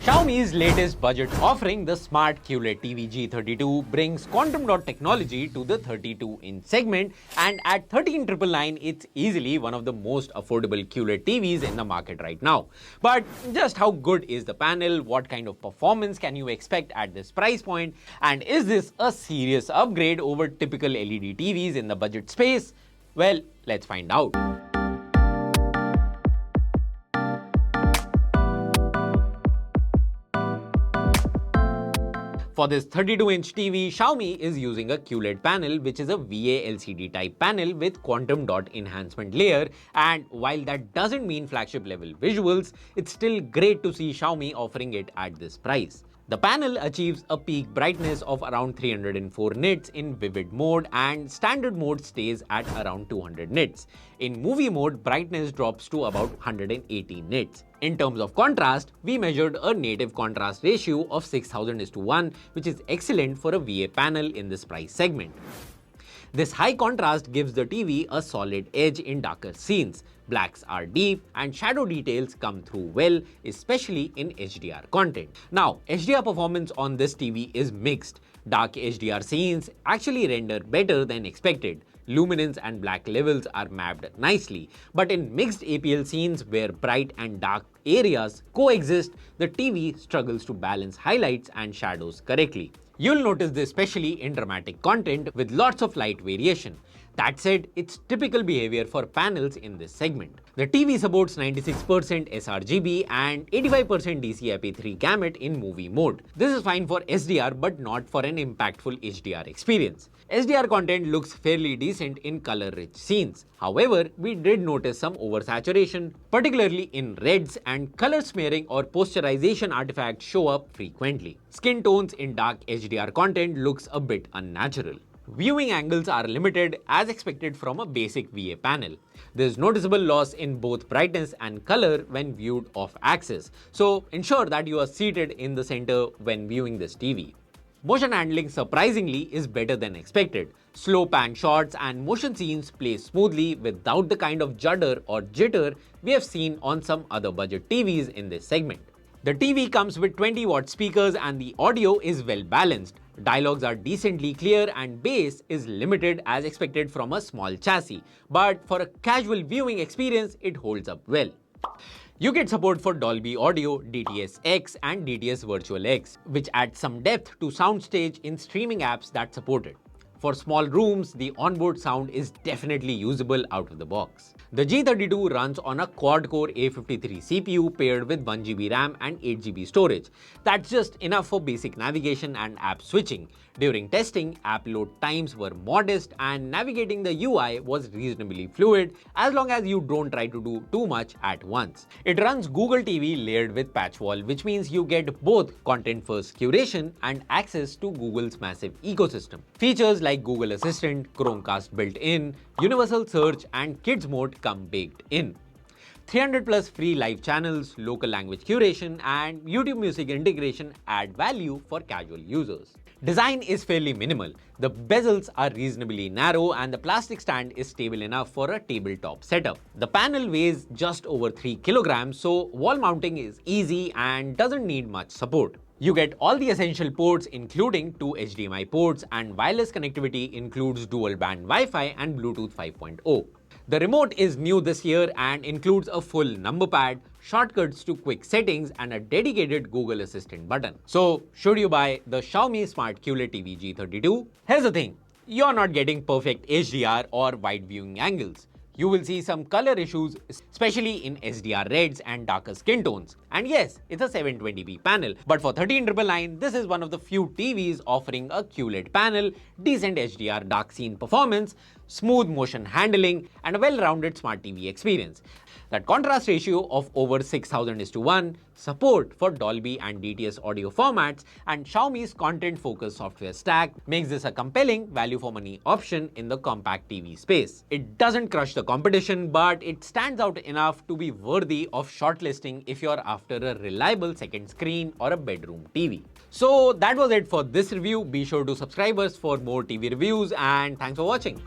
Xiaomi's latest budget offering, the Smart QLED TV G32, brings quantum dot technology to the 32-inch segment, and at 13,999, it's easily one of the most affordable QLED TVs in the market right now. But just how good is the panel? What kind of performance can you expect at this price point? And is this a serious upgrade over typical LED TVs in the budget space? Well, let's find out. For this 32-inch TV, Xiaomi is using a QLED panel, which is a VA LCD type panel with quantum dot enhancement layer. And while that doesn't mean flagship level visuals, it's still great to see Xiaomi offering it at this price. The panel achieves a peak brightness of around 304 nits in vivid mode, and standard mode stays at around 200 nits. In movie mode, brightness drops to about 180 nits. In terms of contrast, we measured a native contrast ratio of 6000:1, which is excellent for a VA panel in this price segment. This high contrast gives the TV a solid edge in darker scenes. Blacks are deep and shadow details come through well, especially in HDR content. Now, HDR performance on this TV is mixed. Dark HDR scenes actually render better than expected. Luminance and black levels are mapped nicely. But in mixed APL scenes where bright and dark areas coexist, the TV struggles to balance highlights and shadows correctly. You'll notice this especially in dramatic content with lots of light variation. That said, it's typical behavior for panels in this segment. The TV supports 96% sRGB and 85% DCI-P3 gamut in movie mode. This is fine for SDR but not for an impactful HDR experience. SDR content looks fairly decent in color-rich scenes. However, we did notice some oversaturation, particularly in reds, and color smearing or posterization artifacts show up frequently. Skin tones in dark HDR content looks a bit unnatural. Viewing angles are limited as expected from a basic VA panel. There's noticeable loss in both brightness and color when viewed off-axis, so ensure that you are seated in the center when viewing this TV. Motion handling surprisingly is better than expected. Slow pan shots and motion scenes play smoothly without the kind of judder or jitter we have seen on some other budget TVs in this segment. The TV comes with 20-watt speakers and the audio is well balanced. Dialogues are decently clear and bass is limited as expected from a small chassis, but for a casual viewing experience, it holds up well. You get support for Dolby Audio, DTS-X and DTS Virtual X, which adds some depth to soundstage in streaming apps that support it. For small rooms, the onboard sound is definitely usable out of the box. The G32 runs on a quad-core A53 CPU paired with 1GB RAM and 8GB storage. That's just enough for basic navigation and app switching. During testing, app load times were modest and navigating the UI was reasonably fluid as long as you don't try to do too much at once. It runs Google TV layered with patch wall, which means you get both content-first curation and access to Google's massive ecosystem. Features like Google Assistant, Chromecast built-in, Universal Search and Kids Mode come baked in. 300 plus free live channels, local language curation and YouTube music integration add value for casual users. Design is fairly minimal. The bezels are reasonably narrow and the plastic stand is stable enough for a tabletop setup. The panel weighs just over 3 kilograms, so wall mounting is easy and doesn't need much support. You get all the essential ports including 2 HDMI ports, and wireless connectivity includes dual band Wi-Fi and Bluetooth 5.0. The remote is new this year and includes a full number pad, shortcuts to quick settings and a dedicated Google Assistant button. So, should you buy the Xiaomi Smart QLED TV G32? Here's the thing, you're not getting perfect HDR or wide viewing angles. You will see some color issues, especially in SDR reds and darker skin tones. And yes, it's a 720p panel, but for 13,999, this is one of the few TVs offering a QLED panel, decent HDR dark scene performance, smooth motion handling, and a well-rounded smart TV experience. That contrast ratio of over 6000:1, support for Dolby and DTS audio formats, and Xiaomi's content-focused software stack makes this a compelling value-for-money option in the compact TV space. It doesn't crush the competition, but it stands out enough to be worthy of shortlisting if you're after a reliable second screen or a bedroom TV. So that was it for this review. Be sure to subscribe us for more TV reviews, and thanks for watching.